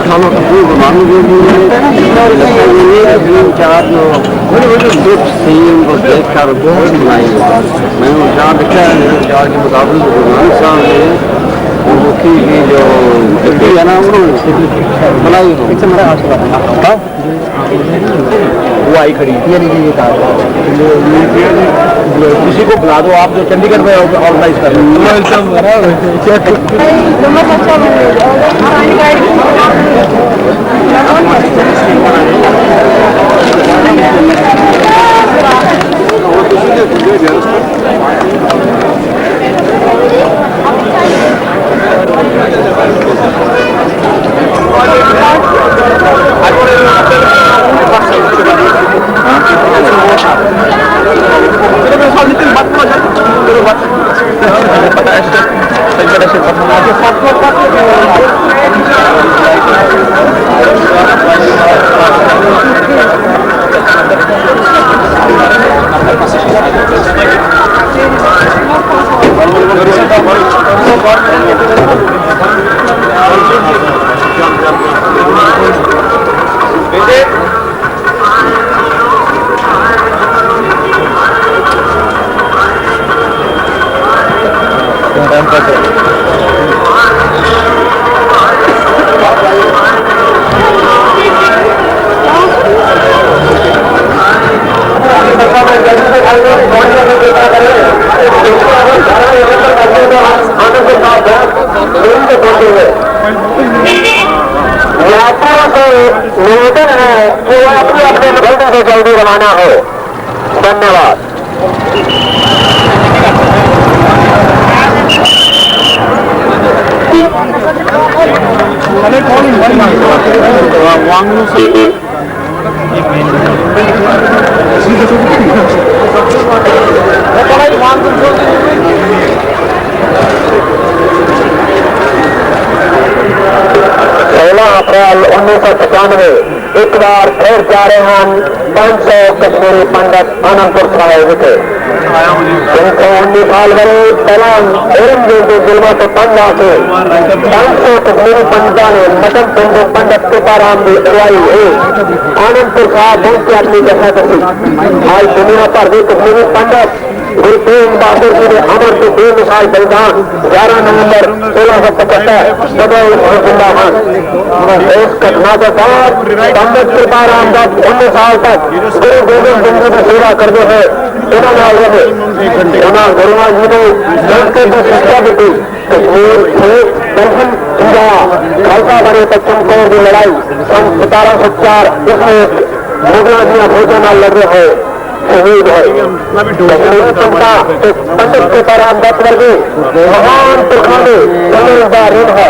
खाना तो पूरी बनाने के लिए चार लोग सीम को देख कर बहुत बनाई। मैंने जहाँ देखा है चार के मुकाबले सामने वो की जो है ना बनाई वो आई खड़ी ये नहीं किसी को बुला दो आप जो चंडीगढ़ में ऑर्गेनाइज कर रहे निवेदन है कि वह अपने अपने जल्दी से जल्दी रवाना हो। धन्यवाद। अप्रैल 1995 एक बार फिर जा रहे हैं 500 कश्मीरी पंडित आनंदपुर साहिब विखे जिनको 19 साल बड़े सलाम जुल्म से तंग आके 500 कश्मीरी पंडितों ने मटन पिंडो पंडित तुकाराम की अगुवाई है आनंदपुर साहब बहुत से अपनी जगह करी। आज दुनिया भर के कश्मीरी पंडित गुरु तेग बहादुर जी ने अमर के बेमिसाल बलिदान 11 नवंबर 1675 जिंदाबाद। इस घटना के बाद पंडित तुकाराम दास 19 साल तक गुरु गोविंद सिंह जी की सेवा करते हैं। उन्होंने गुरुमा जी ने संस्कृत की शिक्षा दी थी। कश्मीर से दक्षिण इंडिया खालसा बने पश्चिम कोर की लड़ाई सन 1704 इसमें मुगलों की भोजन लड़ रहे हैं शहीद है। पंडित तुकाराम दास वर्गी महान पुरखों में का ऋण है।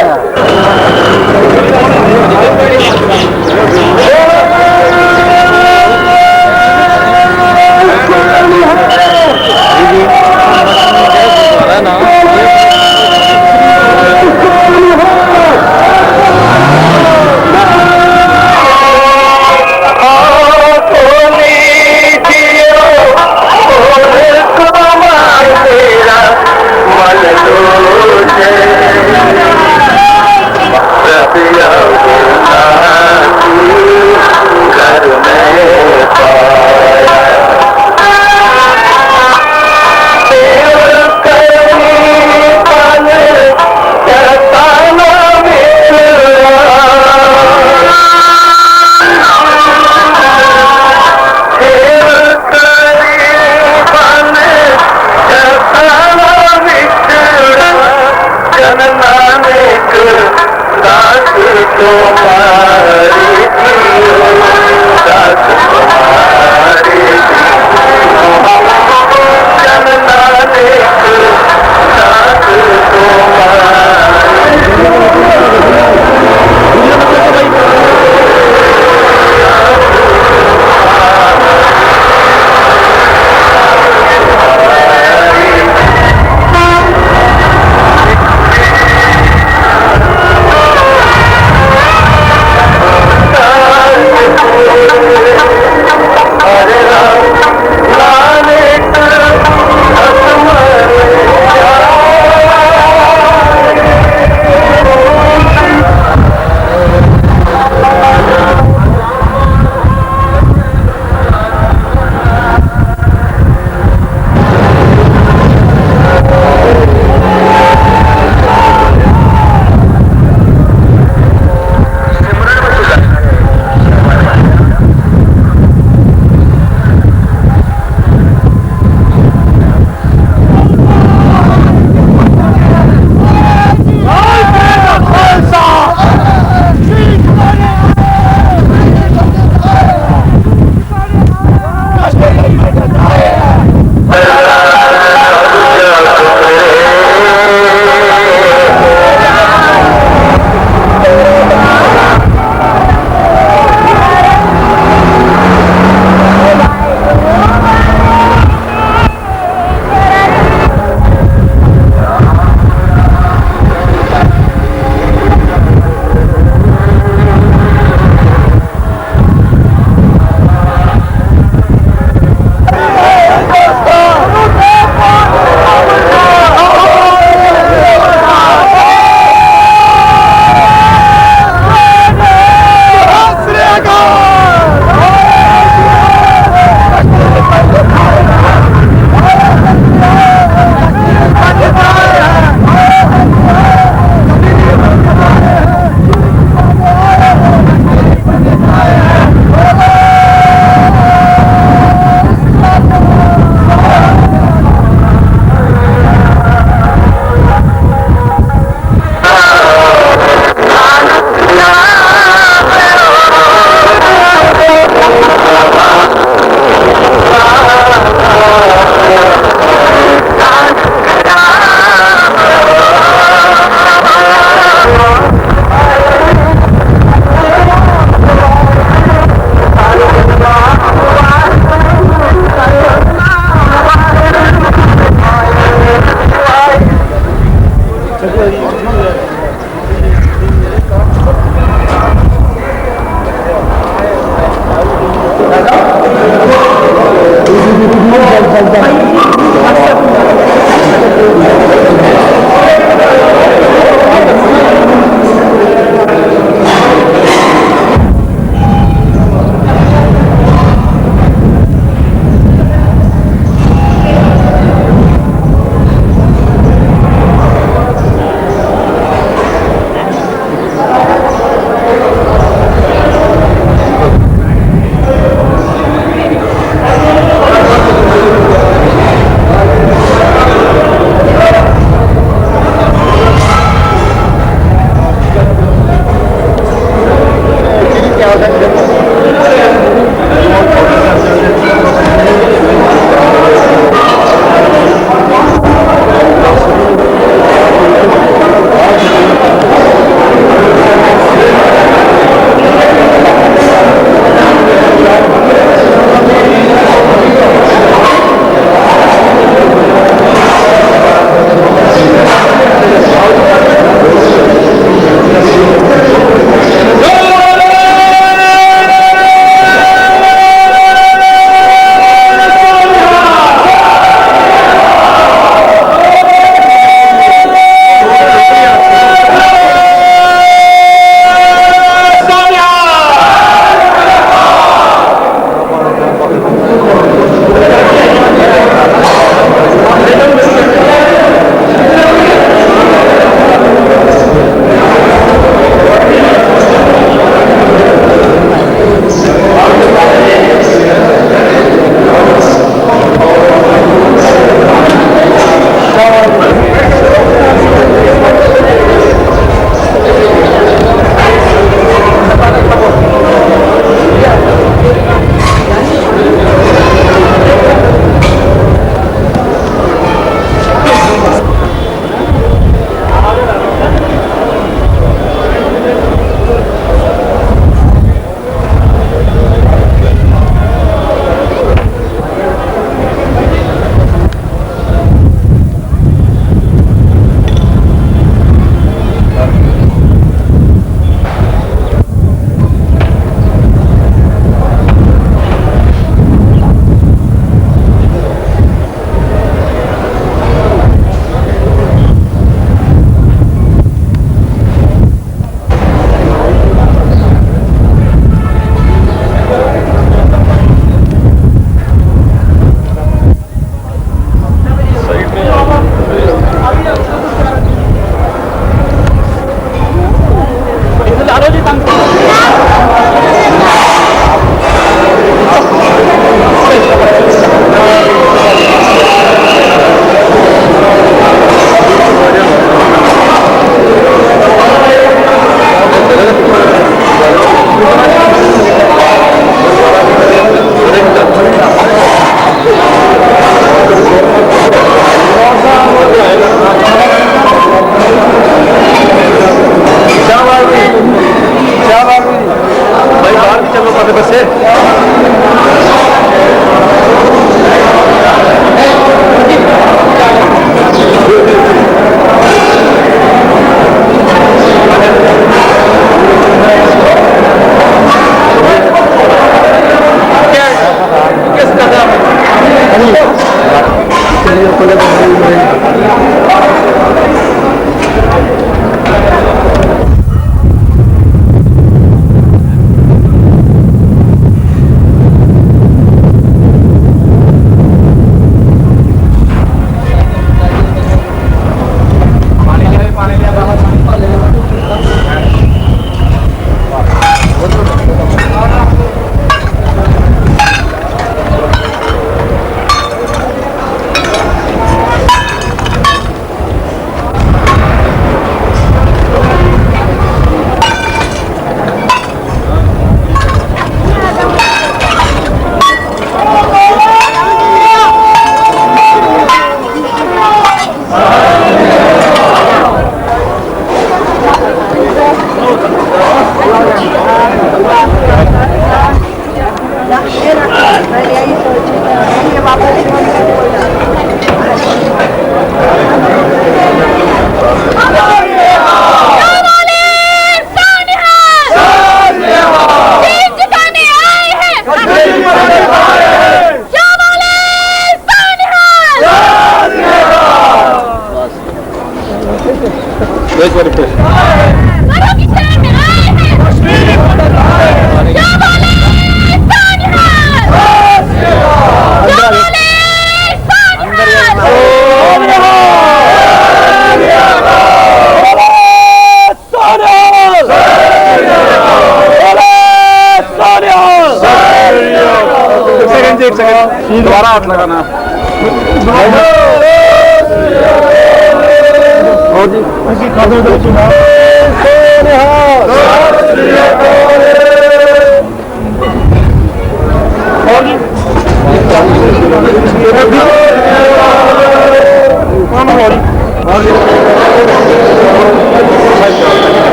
दोबारा हाथ लगाना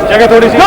जगह थोड़ी सी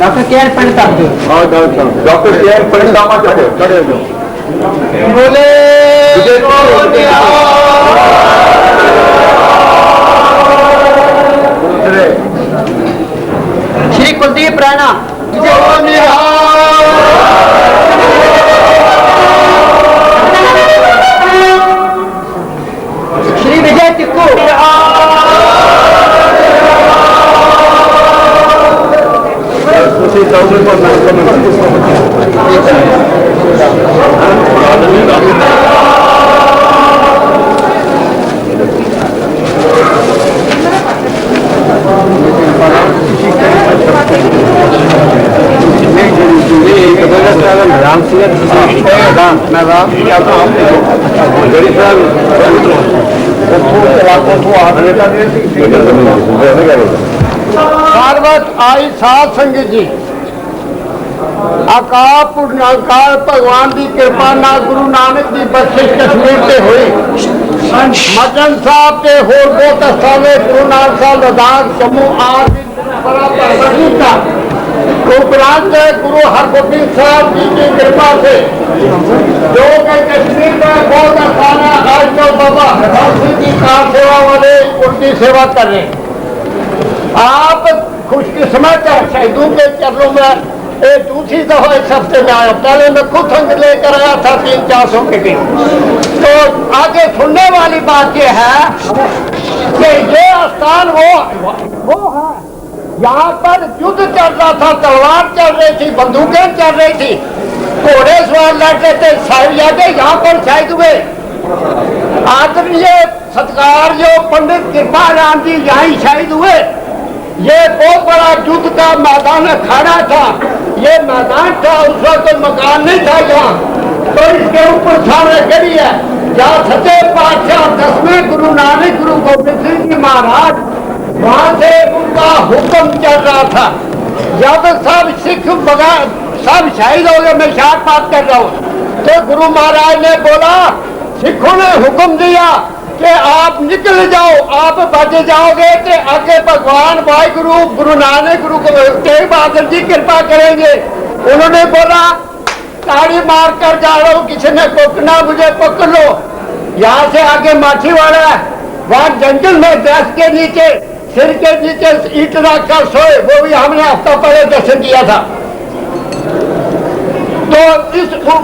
डॉक्टर के एन पंडित साहब डॉक्टर के एन पंडित साहब खड़े हो जाओ। बोले श्री कुलदीप राणा श्री विजय टिक्कू सारवत आई साध संगत जी अकाल पुरख निरंकार भगवान की कृपा नाल गुरु नानक की बख्शिश कश्मीर से हुई मचन साहब के होर बहुत स्थाने गुरु नानक साहब लद्दाख जम्मू आदि उपरांत गुरु हरगोबिंद साहब जी की कृपा से जो कि कश्मीर में बहुत स्थान है आज तो बाबा हरदास सिंह जी कार सेवा वाले उनकी सेवा कर रहे हैं। आप खुशकिस्मत है शहीदों के चरणों में ये दूसरी दफा इस हफ्ते में आया। पहले मैं खुद अंग लेकर आया था 300-400 के करीब। तो आगे सुनने वाली बात यह है कि ये स्थान वो है यहाँ पर युद्ध चल रहा था, तलवार चल रही थी, बंदूकें चल रही थी, घोड़े सवार लड़ रहे थे, साहिबजादे यहाँ पर शहीद हुए। आदरणीय सत्कार जो पंडित कृपाराम जी यहाँ शहीद हुए। ये बहुत बड़ा युद्ध का मैदान अखाड़ा था, ये मैदान था, उस वक्त कोई मकान नहीं था यहाँ। तो इसके ऊपर सामने गढ़ी है जहाँ सच्चे पातशाह 10वें गुरु नानक गुरु गोबिंद सिंह जी महाराज वहां से उनका हुक्म चल रहा था। जब सब सिख सब शहीद हो गए, मैं शायद बात कर रहा हूँ, तो गुरु महाराज ने बोला, सिखों ने हुक्म दिया कि आप निकल जाओ, आप बच जाओगे कि आगे भगवान वाहिगुरु गुरु नानक गुरु तेग बहादुर जी कृपा करेंगे। उन्होंने बोला, ताड़ी मार कर जा रहा हूँ, किसी ने पकड़ना मुझे पकड़ लो। यहाँ से आगे माछीवाड़ा है, वहाँ जंगल में दरख्त के नीचे सिर के नीचे ईट रखकर सोए, वो भी हमने हफ्ता पहले दर्शन किया था। तो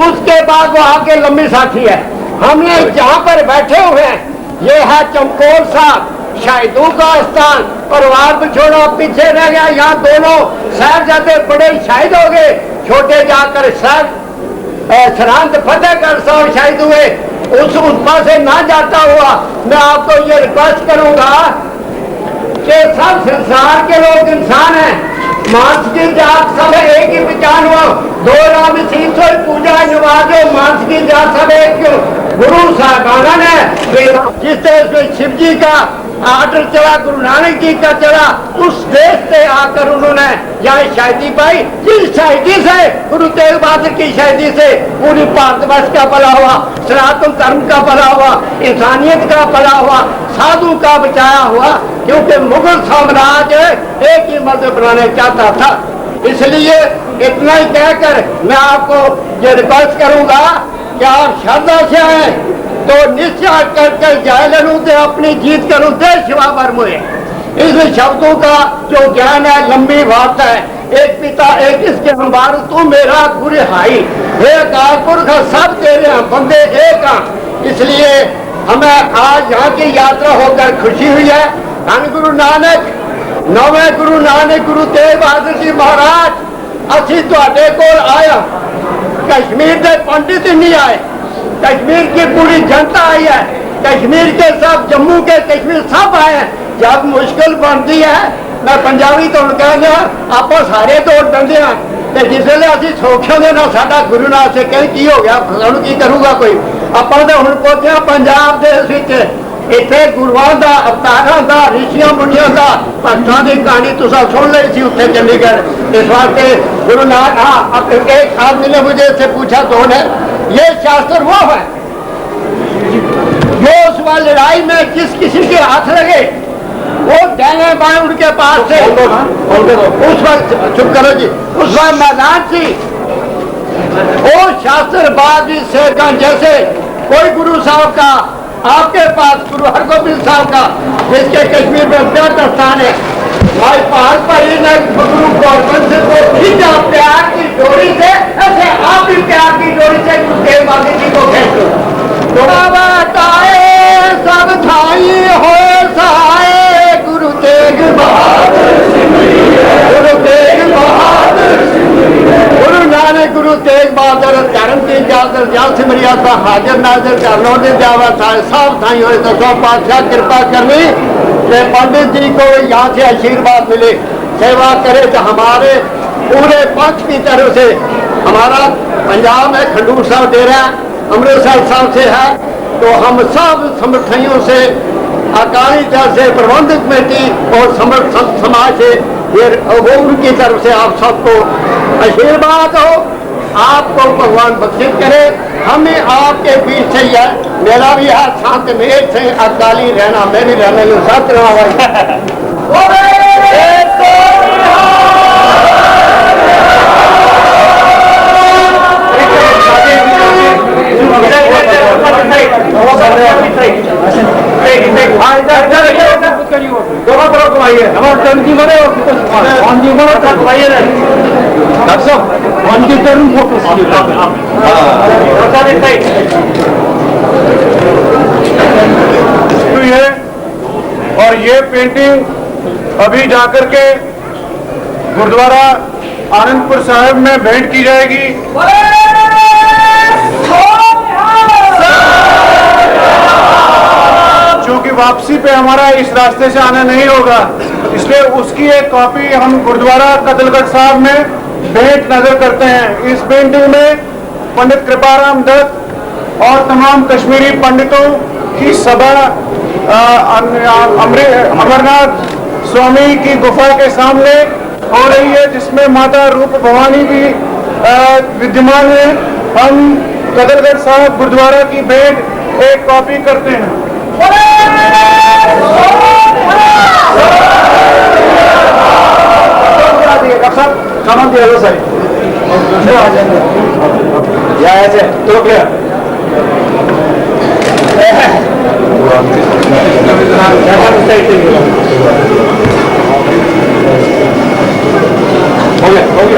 उसके बाद वो आगे लंबी साथी है। हमने जहाँ पर बैठे हुए हैं ये है चमकौर साहब, शहीदों का स्थान, परिवार बिछोड़ा पीछे रह गया। यहाँ दोनों साहिबजादे बड़े शहीद हो गए, छोटे जाकर सरहद फतेहगढ़ साहब शहीद हुए। उस पास से ना जाता हुआ मैं आपको ये रिक्वेस्ट करूंगा कि सब संसार के लोग इंसान हैं, मांस की जात सब एक ही पहचान हो, दो राम सीसो पूजा नवाजो, मांस की जात सब एक क्यों। गुरु साहबाना ने जिस तरह से शिव जी का आर्डर चला, गुरु नानक जी का चला, उस देश से आकर उन्होंने यहाँ शहीदी पाई। जिस शहीदी से गुरु तेग बहादुर की शहीदी से पूरी भारतवर्ष का भला हुआ, सनातन धर्म का भला हुआ, इंसानियत का भला हुआ, साधु का बचाया हुआ। क्योंकि मुगल साम्राज्य एक ही मजहब बनाने चाहता था। इसलिए इतना ही कहकर मैं आपको ये रिक्वेस्ट करूंगा कि आप श्रद्धा से आए तो निश्चय कर जाय लू तो अपनी जीत करूँ देश शिवा मुझे। इस शब्दों का जो ज्ञान है लंबी बात है। एक पिता एक इसके हमार, तू मेरा गुरु हाई, एक पुरख सब तेरे बंदे एक। इसलिए हमें आज यहाँ की यात्रा होकर खुशी हुई है। धन गुरु नानक, नवे गुरु नानक गुरु तेग बहादुर जी महाराज, असी तुहाडे कोल आया, कश्मीर के पंडित नहीं आए, कश्मीर की पूरी जनता आई है, कश्मीर के सब, जम्मू के कश्मीर सब आए हैं। जब मुश्किल बनती है, मैं पंजाबी तो कहने आप सारे दौड़ देंगे हैं, तो जिसले असी सौखे ने ना साडा गुरु नाथ से कहीं की हो गया, सानू की करूँगा कोई। ਆਪਾਂ तो हुण पहुंचे पंजाब देश विच, इत्थे गुरुआं दा, अवतारां दा, ऋषियां मुनियां दा, भगतां दी कहानी तुसां सुन ली थी उत्थे चंडीगढ़। इस वास्ते गुरु नानक, हाँ, एक आदमी ने मुझे इससे पूछा कौन है, ये शास्त्र वो है जो उस लड़ाई में जिस किसी के हाथ लगे वो डैने बाएं उनके पास से उस वक्त, चुप करो जी, उस वक्त मैदान थी, वो शास्त्रबाजी से जैसे कोई गुरु साहब का आपके पास गुरु हरगोबिंद साहब का जिसके कश्मीर में बेहद स्थान है, भाई पहाड़ पर ही ने गुरु गोवर्धन से को खींचा प्यार की डोरी से, ऐसे आप भी प्यार की डोरी से गुरु तेग बहादुर जी को खींचो। थोड़ा बताए सब थाई हो सहाय गुरु तेग बहादुर, गुरु तेग बहादुर, गुरु नानक गुरु तेग बहादुर धर्म की जादर जा सिमरिया था हाजिर नाजिर करनो दे जावा था सब थाई होए तो सौ पातशाह कृपा करनी कि पंडित जी को यहाँ से आशीर्वाद मिले, सेवा करे तो हमारे पूरे पंथ की तरफ से। हमारा पंजाब में खंडूर साहब डेरा अमृतसर साहब से है, तो हम सब समर्थनियों से अकाली दल से प्रबंधक कमेटी और समर्थ समाज से ये वो उनकी तरफ से आप सबको आशीर्वाद हो, आपको भगवान बख्शिश करे। हमें आपके बीच से है, मेरा भी है शांत मेज से अकाली रहना, मैं भी रहना हूँ सच रहा और ये पेंटिंग अभी जाकर के गुरुद्वारा आनंदपुर साहिब में भेंट की जाएगी। चूंकि वापसी पे हमारा इस रास्ते से आना नहीं होगा, इसलिए उसकी एक कॉपी हम गुरुद्वारा कदलगढ़ साहब में भेंट नजर करते हैं। इस पेंटिंग में पंडित कृपाराम दत्त और तमाम कश्मीरी पंडितों की सभा अमरनाथ स्वामी की गुफा के सामने हो रही है, जिसमें माता रूप भवानी भी विद्यमान है। हम कदलगढ़ साहब गुरुद्वारा की भेंट एक कॉपी करते हैं। सामान दिया लो सर, ऐसे तो क्या हो गया ऐसा कुछ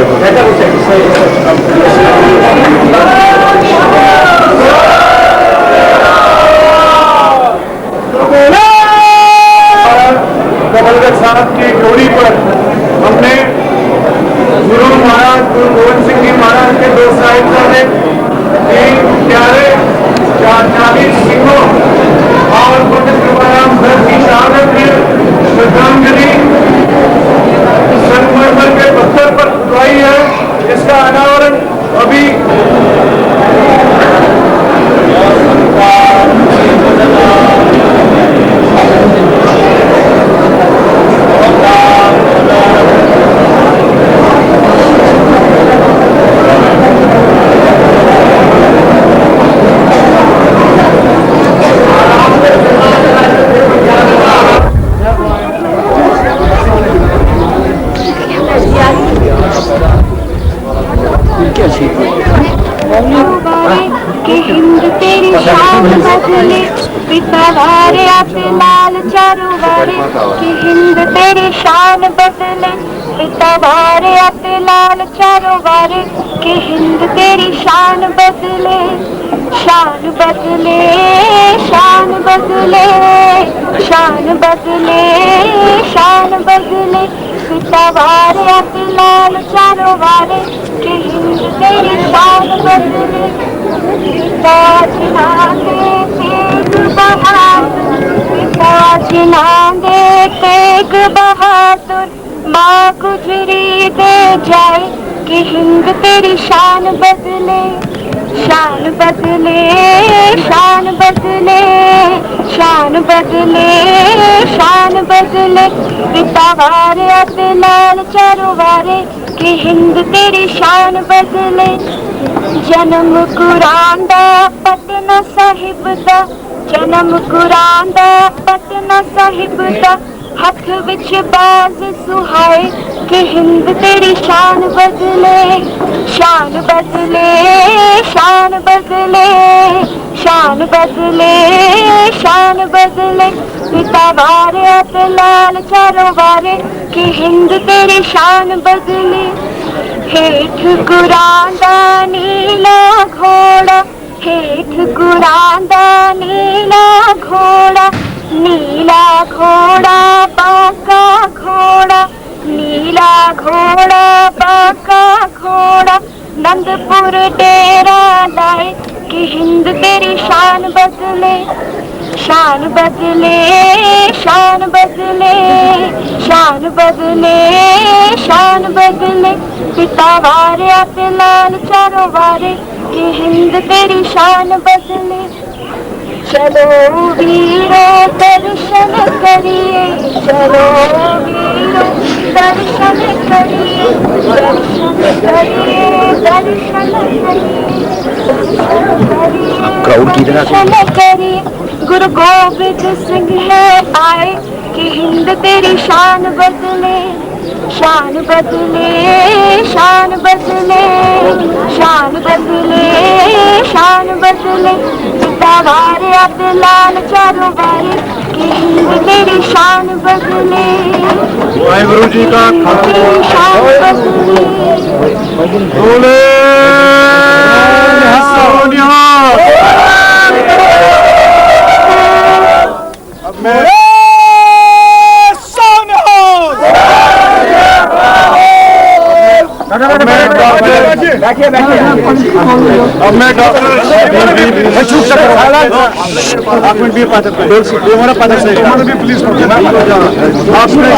कमलगढ़ साहब की डोरी पर हमने गुरु महाराज गुरु गोविंद सिंह जी महाराज के दो साहिबजादे प्यारे 40 सिंहों और पंडित कृपाराम दत्त की शहादत में श्रद्धांजलि संगमरमर के पत्थर पर खुदवाई है। इसका अनावरण अभी कि हिंद तेरी शान बदले पिता वारे आते लाल चारों वारे कि हिंद तेरी शान बदले पिता वारे आते लाल चारों वारे कि हिंद तेरी शान बदले शान बदले शान बदले शान बदले शान बदले पिता वारे आते लाल चारों वारे कि हिंद तेरी शान बदले ताज नांदे तेग बहादुर ताज नांदे तेग बहादुर माँ गुजरी दे जाए कि हिंद तेरी शान बदले शान बदले शान बदले शान बदले शान बदले पिता वारे आते लाल चारों वारे कि हिंद तेरी शान बदले जन्म कुरान दा पटना साहिब दा जन्म कुरान दा पटना साहिब दा हथ विच बाज सुहाए कि हिंद तेरी शान बदले शान बदले शान बदले शान बदले पिता वारे ते लाल चारों वारे कि हिंद तेरी शान बदले हेठ गुरां दा नीला घोड़ा हेठ गुरां दा नीला घोड़ा नीला घोड़ा बाका घोड़ा नीला घोड़ा बाका घोड़ा नंदपुर डेरा लाए कि हिंद तेरी शान बदले शान बदले शान बदले शान बदले शान बदले पिता वारे ते लाल चारों वारे कि हिंद तेरी शान बदले चलो वीरो दर्शन करिए चलो वीरो दर्शन करिए दर्शन करिए दर्शन करिए दर्शन करिए गुरु गोविंद सिंह है आए कि हिंद तेरी शान बदले शान बदले शान बदले शान बदले शान बदले पिता वारे ते लाल चारों वारे कि हिंद तेरी शान बदले वाहिगुरु जी का शान बदले बोले सोनिया अब मैं अब मैं डॉक्टर प्लीज आपने